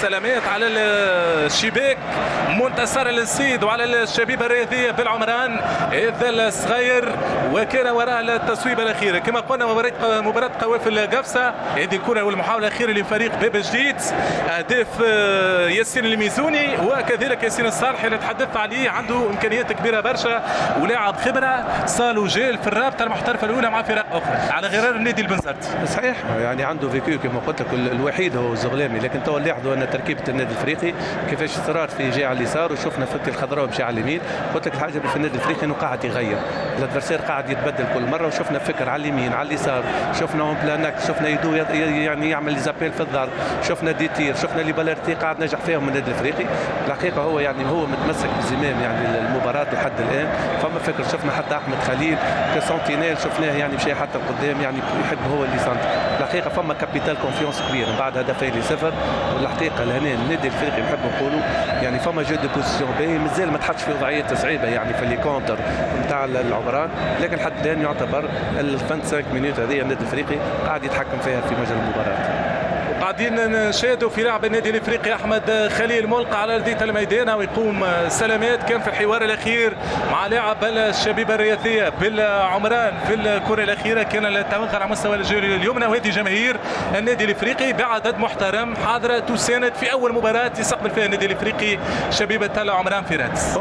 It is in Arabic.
سلامات على الشباك منتصر السيد وعلى الشبيبه الرياضيه بالعمران هذا الصغير وكان وراء التصويبه الاخيره. كما قلنا مباراه قوافل قفصه، هذه الكره والمحاوله الاخيره لفريق باب جديد، اهداف ياسين الميزوني وكذلك ياسين الصالحي اللي تحدثت عليه، عنده امكانيات كبيره برشا ولاعب خبره صال وجال في الرابطه المحترفه الاولى مع فرق اخرى على غرار النادي البنزرت. صحيح، يعني عنده فيكيو كما قلت لك، الوحيد هو الزغلامي، لكن تو نلاحظوا ان تركيبه النادي الافريقي كيفاش صارت في جهه على اليسار وشفنا فتي الخضراء مشي على اليمين. قلت لك الحاجه في النادي الافريقي انه قاعد يغير، الادفرسير قاعد يتبدل كل مره، وشفنا فكر على اليمين على اليسار، شفنا اون بلانك، شفنا يدو يعني يعمل لي زابيل في الظهر، شفنا ديتير، شفنا لي بالارتي قاعد نجح فيهم النادي الافريقي. الحقيقه هو يعني هو متمسك بزمام يعني المباراه لحد الان. فما فكر شفنا حتى احمد خليل كسنتينيل شفناه يعني مشي حتى لقدام، يعني يحب هو اللي سنتر. الحقيقه فما كابيتال كونفيونس كبير من بعد هدفين لصفر. والحقيقه لهنا النادي الافريقي نحب نقولوا يعني فما جو دو بوزيسيون باهي، مازال ما تحطش في وضعيه تصعيبه يعني في لي كونتر نتاع العمران، لكن حتى الان يعتبر ال 25 مينوت هذه النادي الافريقي قاعد يتحكم فيها في مجال المباراه. قاعدين نشاهدوا في لعب النادي الافريقي احمد خليل ملقى على ارضيه الميدان ويقوم سلامات. كان في الحوار الاخير مع لاعب الشبيبه الرياضيه بالعمران في الكره الاخيره، كان التوغل على مستوى الجولة اليمنى، وهذه جماهير النادي الافريقي بعدد محترم حاضره تساند في اول مباراه يستقبل فيها النادي الافريقي شبيبه العمران في رادس.